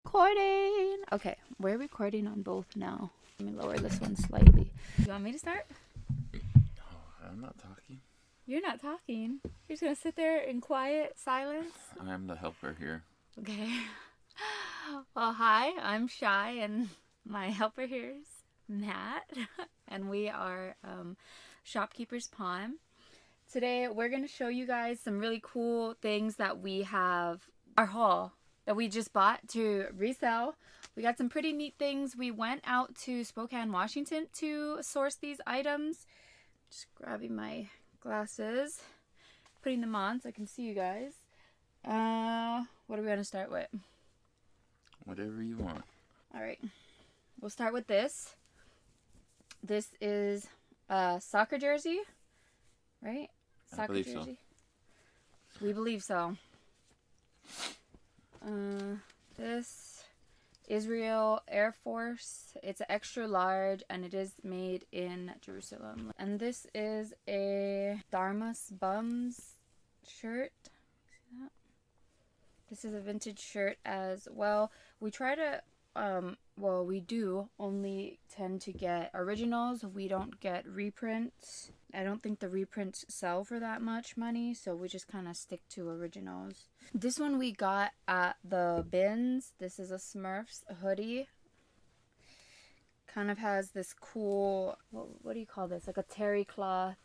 Recording. Okay, we're recording on both now. Let me lower this one slightly. You want me to start? Oh, I'm not talking. You're not talking. You're just gonna sit there in quiet silence. I'm the helper here. Okay. Well, hi, I'm Shy, and my helper here is Matt, and we are Shopkeeper's Pawn. Today, we're gonna show you guys some really cool things that we have. Our haul that we just bought to resell. We got some pretty neat things. We went out to Spokane, Washington to source these items. Just grabbing my glasses, putting them on so I can see you guys. What are we gonna start with? Whatever you want. All right, we'll start with this. This is a soccer jersey, right? Soccer I believe jersey. So. We believe so. This Israel Air Force. It's an extra large and it is made in Jerusalem. And this is a Dharmas Bums shirt. See that? This is a vintage shirt as well. We try to, well, we do only tend to get originals. We don't get reprints. I don't think the reprints sell for that much money, so we just kind of stick to originals. This one we got at the bins. This is a Smurfs hoodie. Kind of has this cool, what do you call this? Like a terry cloth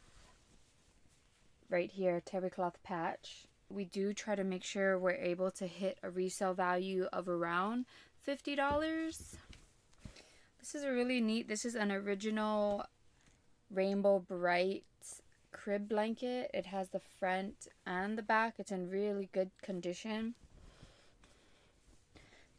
right here, terry cloth patch. We do try to make sure we're able to hit a resale value of around $50. This is a really neat, this is an original Rainbow Bright crib blanket. It has the front and the back. It's in really good condition.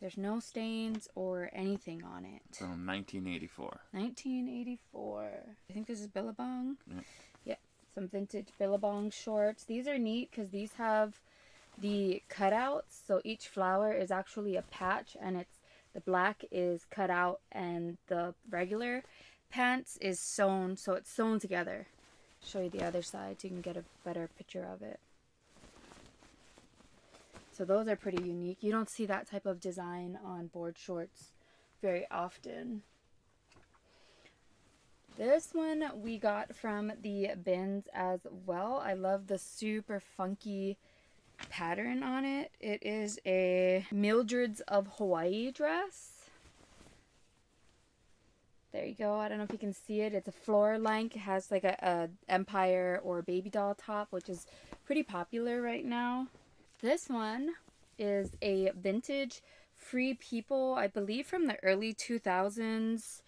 There's no stains or anything on it. From 1984. 1984. I think this is Billabong. Yeah. Yeah, some vintage Billabong shorts. These are neat because these have the cutouts. So each flower is actually a patch, and it's the black is cut out and the regular pants is sewn, so it's sewn together. Show you the other side so you can get a better picture of it. So those are pretty unique. You don't see that type of design on board shorts very often. This one we got from the bins as well. I love the super funky pattern on it. It is a Mildred's of Hawaii dress. There you go. I don't know if you can see it. It's a floor length. It has like a empire or baby doll top, which is pretty popular right now. This one is a vintage Free People, I believe from the early 2000s.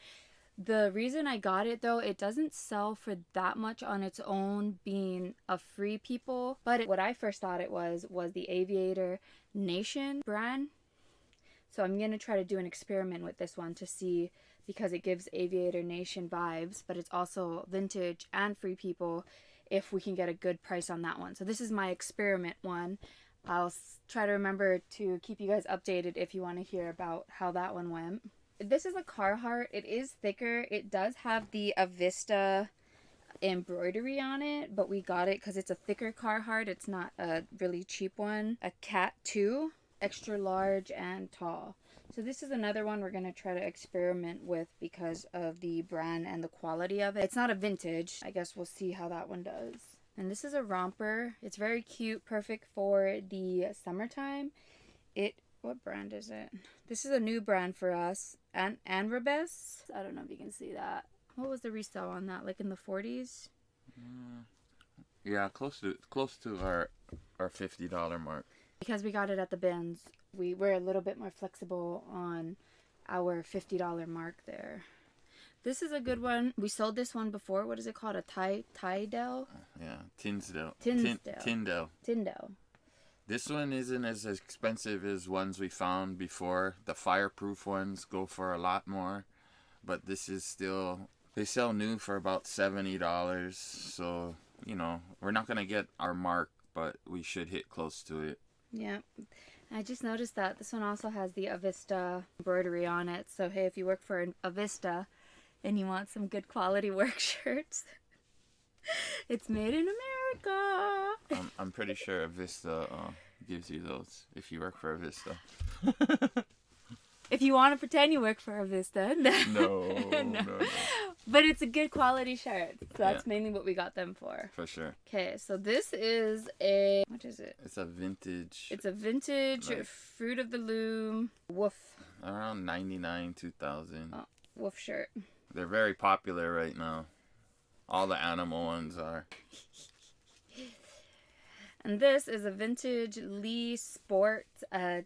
The reason I got it though, it doesn't sell for that much on its own being a Free People. But what I first thought it was the Aviator Nation brand. So I'm going to try to do an experiment with this one to see, because it gives Aviator Nation vibes, but it's also vintage and Free People, if we can get a good price on that one. So this is my experiment one. I'll try to remember to keep you guys updated if you want to hear about how that one went. This is a Carhartt. It is thicker. It does have the Avista embroidery on it, but we got it because it's a thicker Carhartt. It's not a really cheap one. A Cat 2, extra large and tall. So this is another one we're going to try to experiment with because of the brand and the quality of it. It's not a vintage. I guess we'll see how that one does. And this is a romper. It's very cute, perfect for the summertime. What brand is it? This is a new brand for us. Anrabes. I don't know if you can see that. What was the resale on that? Like in the 40s? Yeah, close to our $50 mark. Because we got it at the bins, we were a little bit more flexible on our $50 mark there. This is a good one. We sold this one before. What is it called? A Tyndale? Yeah, Tyndale. Tyndale. This one isn't as expensive as ones we found before. The fireproof ones go for a lot more. But this is still, they sell new for about $70. So, you know, we're not going to get our mark, but we should hit close to it. Yeah. I just noticed that this one also has the Avista embroidery on it. So, hey, if you work for Avista and you want some good quality work shirts, it's made in America. I'm pretty sure Avista gives you those if you work for Avista. If you want to pretend you work for a Vista. No. But it's a good quality shirt. So that's mainly what we got them for. For sure. Okay, so this is a... What is it? It's a vintage. It's a vintage like, Fruit of the Loom woof. Around 99, 2000. Oh, woof shirt. They're very popular right now. All the animal ones are. And this is a vintage Lee Sport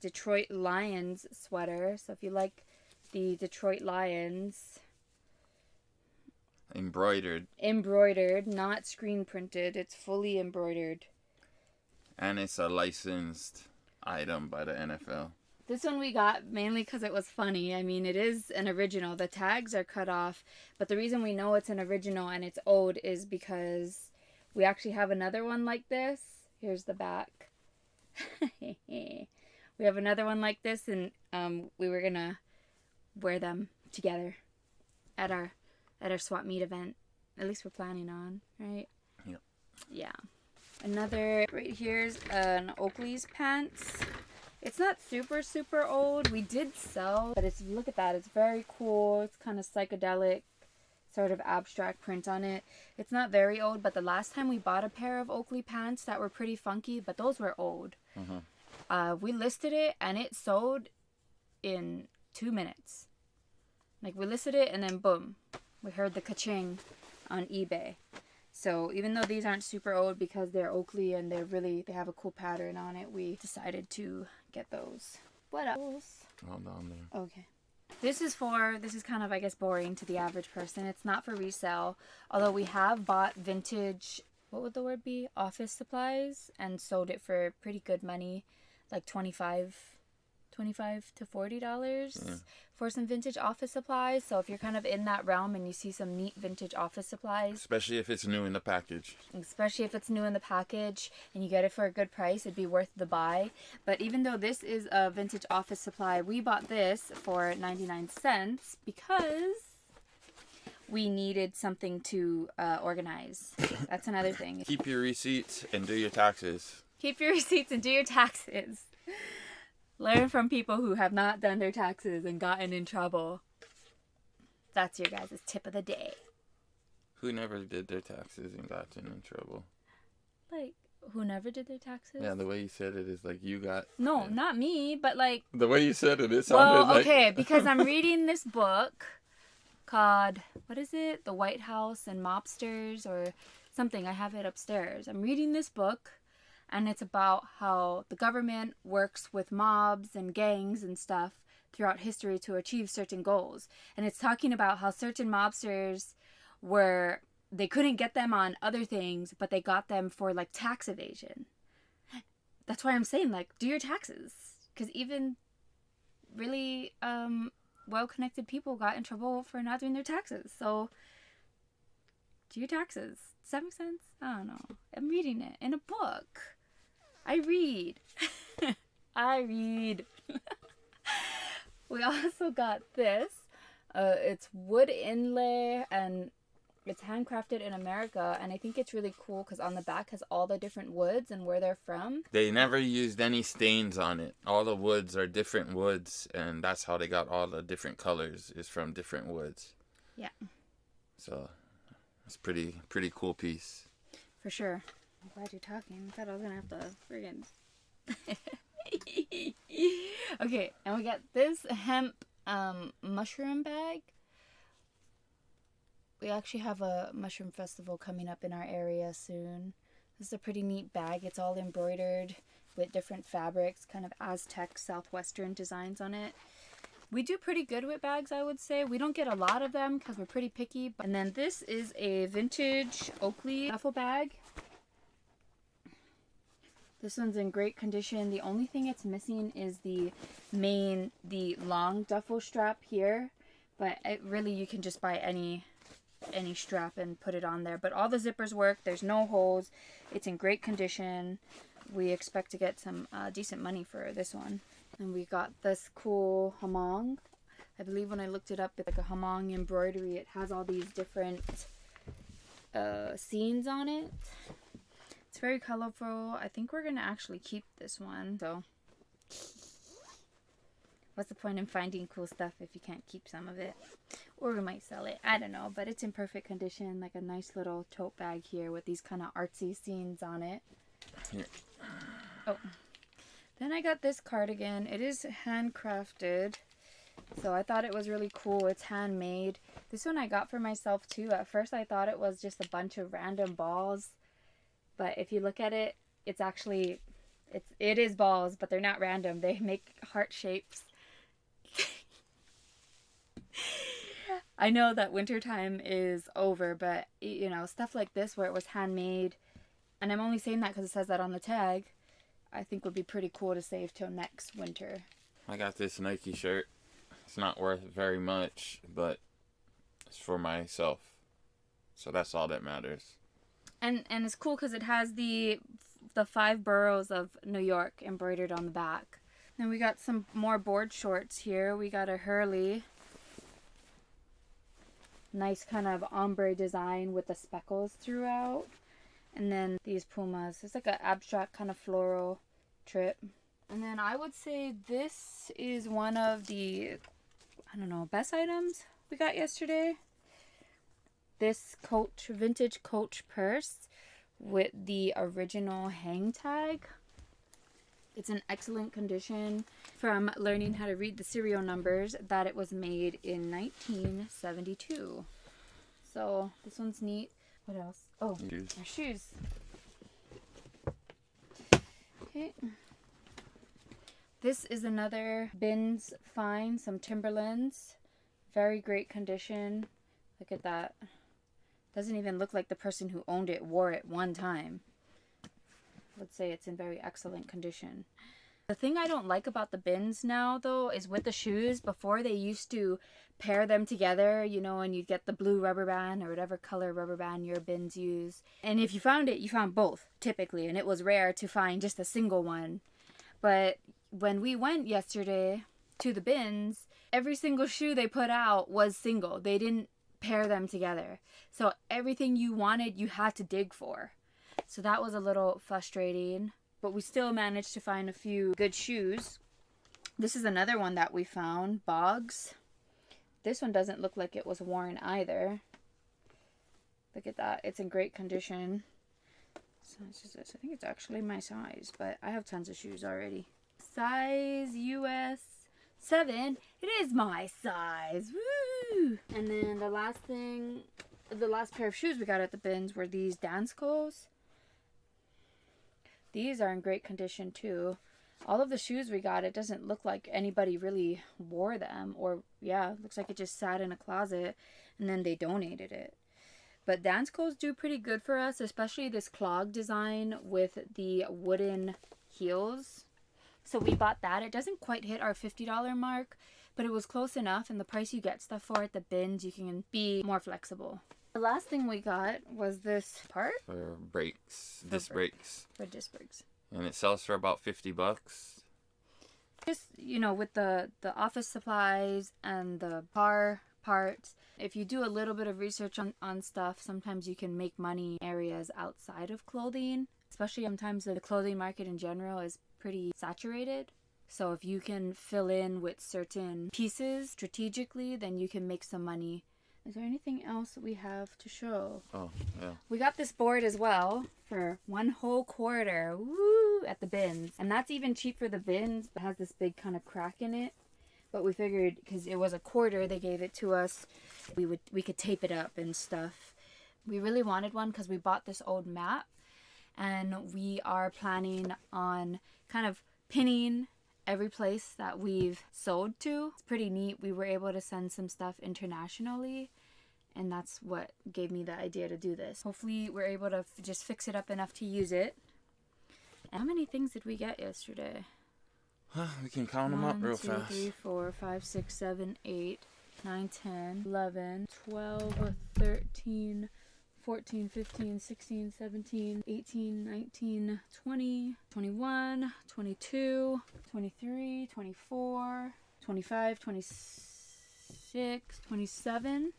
Detroit Lions sweater. So if you like the Detroit Lions... Embroidered, not screen printed. It's fully embroidered. and it's a licensed item by the NFL. This one we got mainly because it was funny. I mean, it is an original. The tags are cut off, but the reason we know it's an original and it's old is because we actually have another one like this. Here's the back. We have another one like this, and we were gonna wear them together at our swap meet event. At least we're planning on, right? Yep. Yeah. Another right here's an Oakley's pants. It's not super old. We did sell, but it's, look at that. It's very cool. It's kind of psychedelic, sort of abstract print on it. It's not very old, but the last time we bought a pair of Oakley pants that were pretty funky, but those were old. We listed it and it sold in 2 minutes. Like, we listed it and then boom, we heard the ka-ching on eBay. So even though these aren't super old because they're Oakley and they have a cool pattern on it, we decided to get those. What else? Hold on there. Okay. This is kind of, I guess, boring to the average person. It's not for resale. Although we have bought vintage, what would the word be? Office supplies, and sold it for pretty good money. Like $25 to $40 for some vintage office supplies. So if you're kind of in that realm and you see some neat vintage office supplies, Especially if it's new in the package. and you get it for a good price, it'd be worth the buy. But even though this is a vintage office supply, we bought this for 99 cents because we needed something to organize. That's another thing. Keep your receipts and do your taxes. Keep your receipts and do your taxes. Learn from people who have not done their taxes and gotten in trouble. That's your guys' tip of the day. Who never did their taxes and got in trouble? Like, who never did their taxes? Yeah, the way you said it is like you got... No, not me, but like... The way you said it sounded like... okay, because I'm reading this book called, what is it? The White House and Mobsters or something. I have it upstairs. I'm reading this book, and it's about how the government works with mobs and gangs and stuff throughout history to achieve certain goals. And it's talking about how certain mobsters they couldn't get them on other things, but they got them for like tax evasion. That's why I'm saying, like, do your taxes. Because even really well-connected people got in trouble for not doing their taxes. So do your taxes. Does that make sense? I don't know. I'm reading it in a book. I read. I read. We also got this. It's wood inlay and it's handcrafted in America. And I think it's really cool because on the back has all the different woods and where they're from. They never used any stains on it. All the woods are different woods, and that's how they got all the different colors, is from different woods. Yeah. So it's pretty cool piece. For sure. I'm glad you're talking. I thought I was going to have to friggin'... Okay, and we got this hemp mushroom bag. We actually have a mushroom festival coming up in our area soon. This is a pretty neat bag. It's all embroidered with different fabrics, kind of Aztec Southwestern designs on it. We do pretty good with bags, I would say. We don't get a lot of them because we're pretty picky. And then this is a vintage Oakley duffel bag. This one's in great condition. The only thing it's missing is the long duffel strap here. But really, you can just buy any strap and put it on there. But all the zippers work. There's no holes. It's in great condition. We expect to get some decent money for this one. And we got this cool hamong. I believe when I looked it up, it's like a hamong embroidery. It has all these different scenes on it. It's very colorful. I think we're going to actually keep this one. So What's the point in finding cool stuff if you can't keep some of it? Or we might sell it. I don't know, but it's in perfect condition. Like a nice little tote bag here with these kind of artsy scenes on it. Here. Oh. Then I got this cardigan. It is handcrafted. So I thought it was really cool. It's handmade. This one I got for myself too. At first I thought it was just a bunch of random balls. But if you look at it, it's actually, it is balls, but they're not random. They make heart shapes. I know that wintertime is over, but you know, stuff like this where it was handmade, and I'm only saying that because it says that on the tag, I think would be pretty cool to save till next winter. I got this Nike shirt. It's not worth very much, but it's for myself. So that's all that matters. And it's cool because it has the 5 boroughs of New York embroidered on the back. Then we got some more board shorts here. We got a Hurley. Nice kind of ombre design with the speckles throughout. And then these Pumas. It's like an abstract kind of floral trip. And then I would say this is one of the, I don't know, best items we got yesterday. This Coach, vintage Coach purse with the original hang tag. It's in excellent condition from learning how to read the serial numbers that it was made in 1972. So this one's neat. What else? Oh, our shoes. Okay. This is another bins find, some Timberlands. Very great condition. Look at that. Doesn't even look like the person who owned it wore it one time. Let's say it's in very excellent condition. The thing I don't like about the bins now, though, is with the shoes. Before, they used to pair them together, you know, and you'd get the blue rubber band or whatever color rubber band your bins use. And if you found it, you found both, typically. And it was rare to find just a single one. But when we went yesterday to the bins, every single shoe they put out was single. They didn't pair them together. So everything you wanted, you had to dig for. So that was a little frustrating, but we still managed to find a few good shoes. This is another one that we found, Bogs. This one doesn't look like it was worn either. Look at that. It's in great condition. So this is this. I think it's actually my size, but I have tons of shoes already. Size US 7. It is my size. Woo! And then the last thing, the last pair of shoes we got at the bins were these Danskos. These are in great condition too. All of the shoes we got, it doesn't look like anybody really wore them. Or, yeah, looks like it just sat in a closet and then they donated it. But Danskos do pretty good for us, especially this clog design with the wooden heels. So we bought that. It doesn't quite hit our $50 mark, but it was close enough. And the price you get stuff for at the bins, you can be more flexible. The last thing we got was this part. For brakes. Disc brakes. For disc brakes. And it sells for about $50. Just, you know, with the office supplies and the bar parts, if you do a little bit of research on stuff, sometimes you can make money in areas outside of clothing. Especially sometimes the clothing market in general is pretty saturated. So if you can fill in with certain pieces strategically, then you can make some money. Is there anything else that we have to show? Oh, yeah. We got this board as well for one whole quarter. Woo! At the bins. And that's even cheap for the bins. It has this big kind of crack in it. But we figured because it was a quarter, they gave it to us. We could tape it up and stuff. We really wanted one because we bought this old map. And we are planning on kind of pinning every place that we've sold to. It's pretty neat. We were able to send some stuff internationally, and that's what gave me the idea to do this. Hopefully we're able to just fix it up enough to use it. And how many things did we get yesterday? We can count them up real 1, 2, fast. 3, 4, 5, 6, 7, 8, 9, 10, 11, 12, 13, 14, 15, 16, 17, 18, 19, 20, 21, 22, 23, 24, 25, 26, 27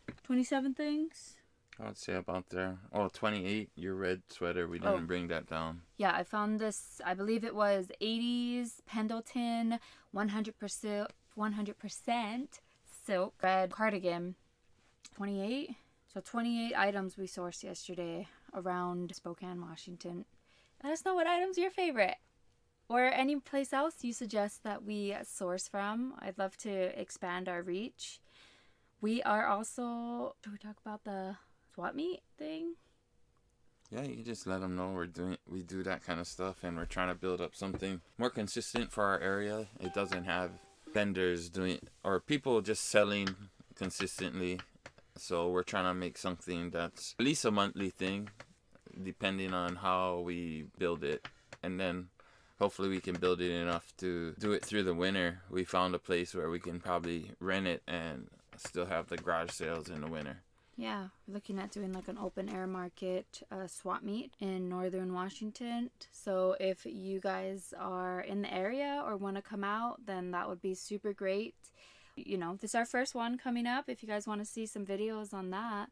things. I would say about there. Oh, 28, your red sweater. We didn't bring that down. Yeah, I found this, I believe it was 80s Pendleton 100% 100% silk red cardigan. 28. So 28 items we sourced yesterday around Spokane, Washington. Let us know what item's your favorite, or any place else you suggest that we source from. I'd love to expand our reach. We are also, should we talk about the swap meet thing? Yeah, you just let them know we do that kind of stuff, and we're trying to build up something more consistent for our area. It doesn't have vendors doing, or people just selling consistently. So we're trying to make something that's at least a monthly thing, depending on how we build it. And then hopefully we can build it enough to do it through the winter. We found a place where we can probably rent it and still have the garage sales in the winter. Yeah, we're looking at doing like an open air market swap meet in northern Washington. So if you guys are in the area or want to come out, then that would be super great. You know, this is our first one coming up. If you guys want to see some videos on that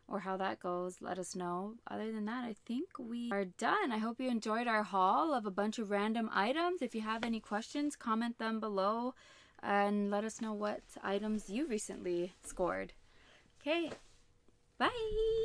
or how that goes, let us know. Other than that, I think we are done. I hope you enjoyed our haul of a bunch of random items. If you have any questions, comment them below and let us know what items you recently scored. Okay, bye!